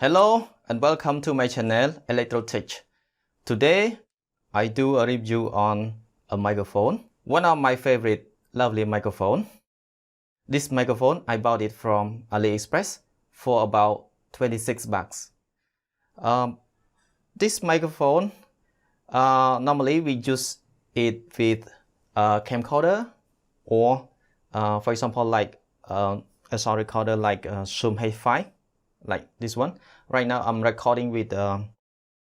Hello and welcome to my channel Electrotech. Today I do a review on a microphone, one of my favorite Lavalier microphone. This microphone I bought it from AliExpress for about 26 bucks. This microphone normally we use it with a camcorder or for example like a sound recorder like Zoom H5. Like this one. Right now I'm recording with Zoom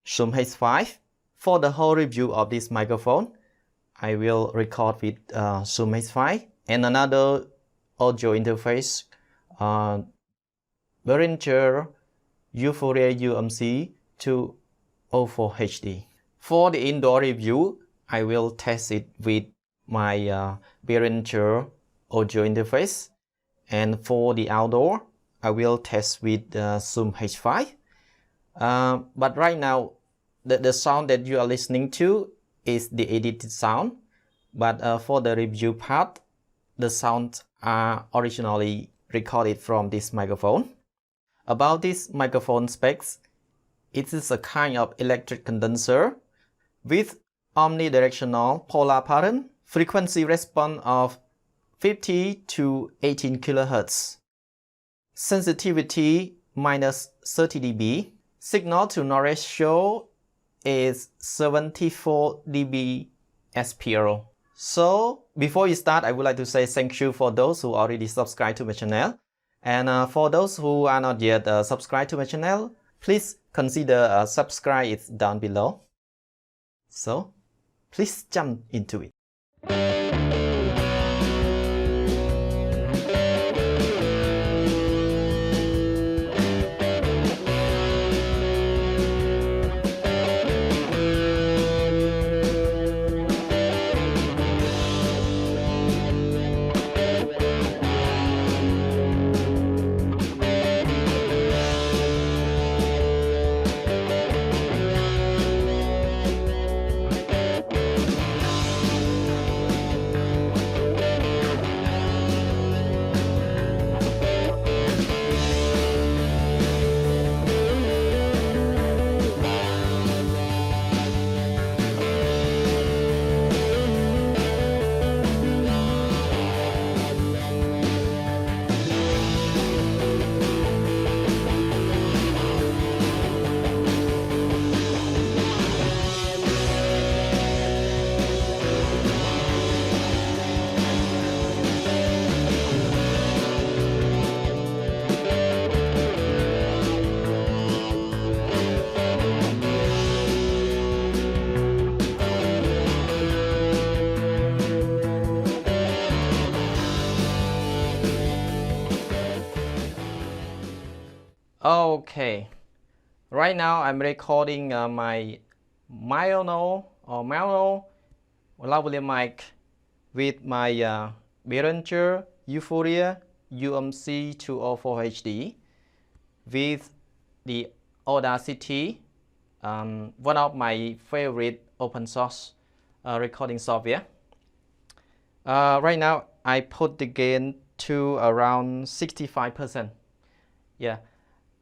H5. For the whole review of this microphone, I will record with Zoom H5 and another audio interface, Behringer U-Phoria UMC 204 HD. For the indoor review, I will test it with my Behringer audio interface, and for the outdoor, I will test with Zoom H5. But right now, the sound that you are listening to is the edited sound. But for the review part, the sounds are originally recorded from this microphone. About this microphone specs, it is a kind of electric condenser with omnidirectional polar pattern, frequency response of 50 to 18 kHz. Sensitivity minus 30 dB. Signal to noise ratio is 74 dB SPL. So before you start, I would like to say thank you for those who already subscribed to my channel. And for those who are not yet subscribed to my channel, please consider subscribe it down below. So please jump into it. Okay, right now I'm recording my Maono Lavalier mic with my Behringer U-Phoria UMC 204 HD with the Audacity, one of my favorite open source recording software. Right now I put the gain to around 65%. Yeah.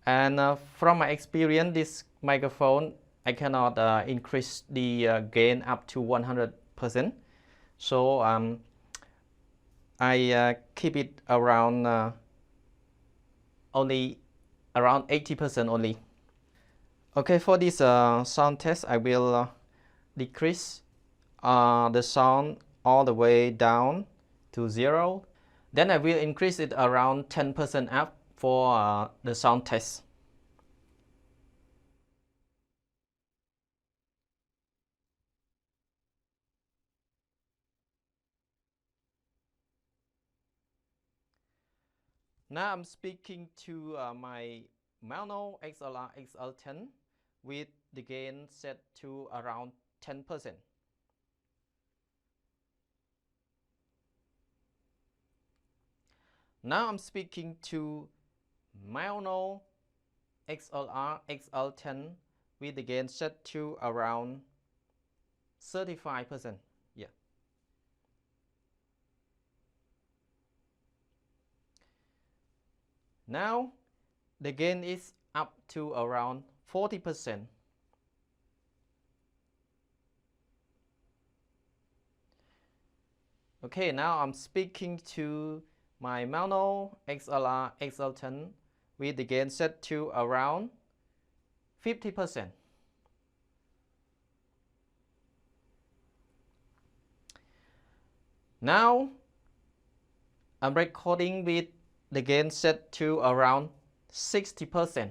And from my experience, this microphone, I cannot increase the gain up to 100%. So I keep it around only around 80% only. Okay, for this sound test, I will decrease the sound all the way down to 0. Then I will increase it around 10% up for the sound test. Now I'm speaking to my Maono XLR XL-10 with the gain set to around 10%. Now I'm speaking to Maono XLR XL-10 with the gain set to around 35%. Yeah. Now the gain is up to around 40%. Okay, now I'm speaking to my Maono XLR XL-10 with the gain set to around 50%. Now I'm recording with the gain set to around 60%.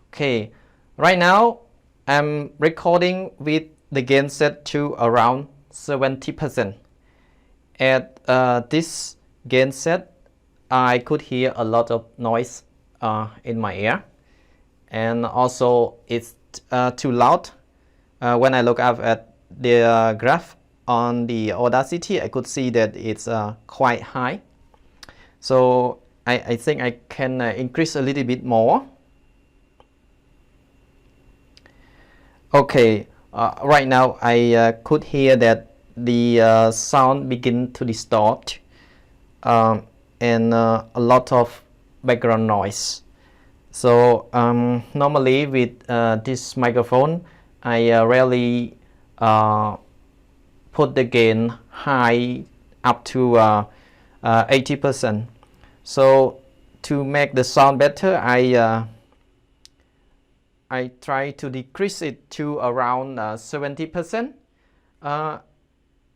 Okay, right now I'm recording with the gain set to around 70%. At this gain set, I could hear a lot of noise in my ear, and also it's too loud. When I look up at the graph on the Audacity, I could see that it's quite high. So I think I can increase a little bit more. Okay, right now I could hear that the sound begin to distort and a lot of background noise. So normally with this microphone, I rarely put the gain high up to 80%. So to make the sound better, I try to decrease it to around 70%.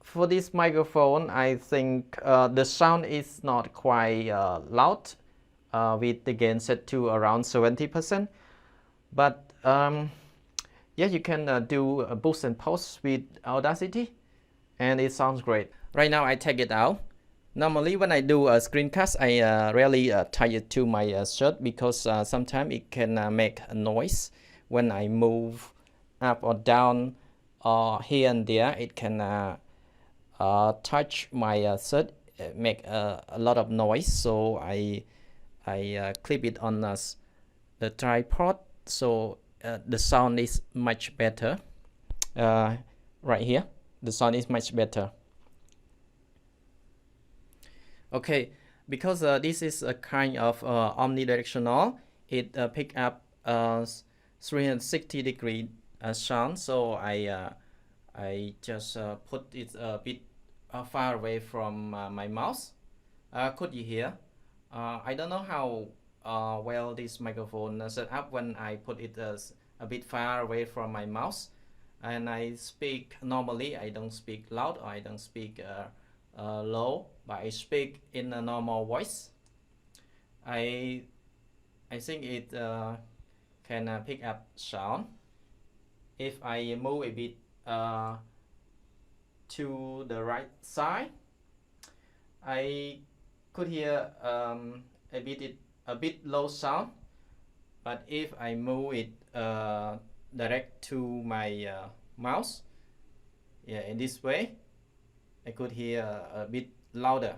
For this microphone, I think the sound is not quite loud with the gain set to around 70%. But yeah, you can do a boost and pause with Audacity, and it sounds great. Right now, I take it out. Normally, when I do a screencast, I rarely tie it to my shirt because sometimes it can make a noise when I move up or down or here and there. It can touch my shirt, make a lot of noise. So I clip it on the tripod, so the sound is much better. Right here, the sound is much better. Okay, because this is a kind of omnidirectional, it pick up 360-degree sound. So I just put it a bit far away from my mouse. Could you hear? I don't know how well this microphone set up when I put it a bit far away from my mouse, and I speak normally. I don't speak loud, or I don't speak low, but I speak in a normal voice. I think it can pick up sound. If I move a bit to the right side, I could hear a bit low sound. But if I move it direct to my mouse, yeah, in this way, I could hear a bit louder.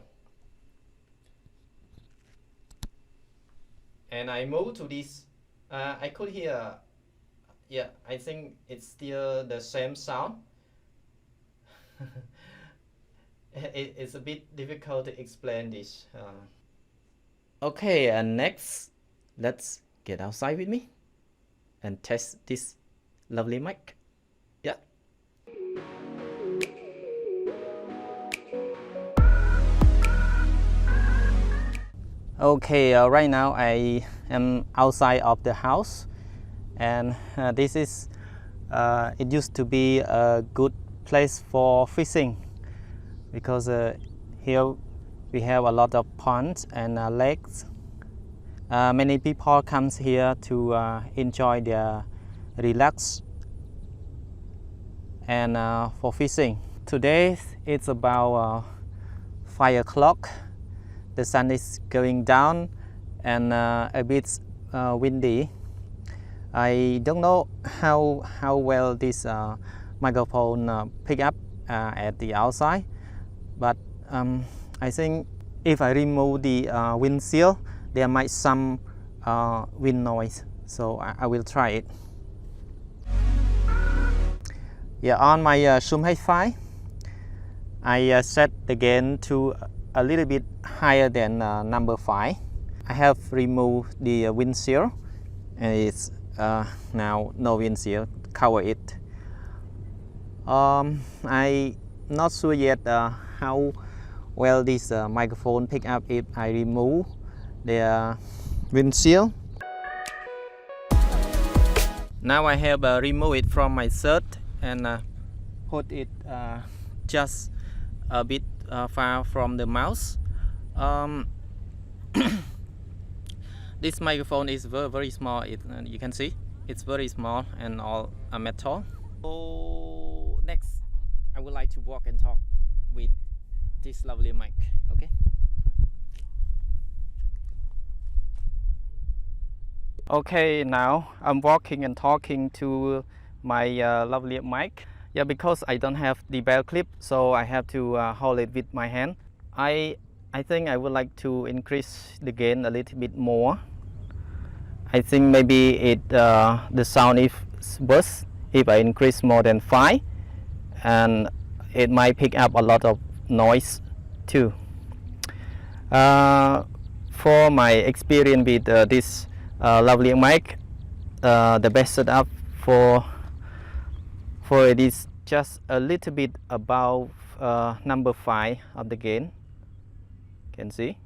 And I move to this, I could hear, yeah, I think it's still the same sound. It's a bit difficult to explain this. Okay, and next, let's get outside with me and test this lovely mic. Yeah. Okay, right now I am outside of the house, and this is it used to be a good place for fishing, because here we have a lot of ponds and lakes. Many people comes here to enjoy their relax and for fishing. Today it's about 5 o'clock. The sun is going down and a bit windy. I don't know how well this microphone pick up at the outside, but I think if I remove the windshield, there might some wind noise, so I will try it. Yeah, on my Zoom H5, I set the gain to a little bit higher than number 5. I have removed the windshield, and it's now no windshield cover it. I'm not sure yet how well this microphone pick up if I remove the windshield. Now I have removed it from my shirt and put it just a bit far from the mouse. This microphone is very small. You can see it's very small and all metal. So next, I would like to walk and talk with this lovely mic. Okay. Okay, now I'm walking and talking to my lovely mic. Yeah, because I don't have the bell clip, so I have to hold it with my hand. I think I would like to increase the gain a little bit more. I think maybe the sound is worse if I increase more than 5, and it might pick up a lot of noise too. For my experience with this lovely mic, the best setup for it is just a little bit above number 5 of the gain. Can see.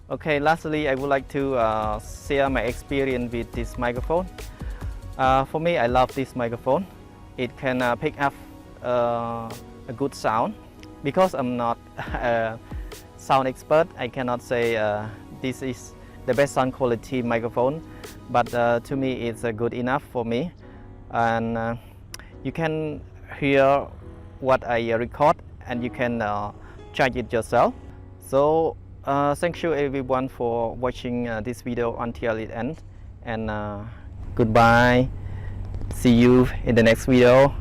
Okay, lastly, I would like to share my experience with this microphone. For me, I love this microphone. It can pick up a good sound. Because I'm not a sound expert, I cannot say this is the best sound quality microphone, but to me it's good enough for me. And you can hear what I record, and you can charge it yourself. So thank you everyone for watching this video until it ends, and goodbye. See you in the next video.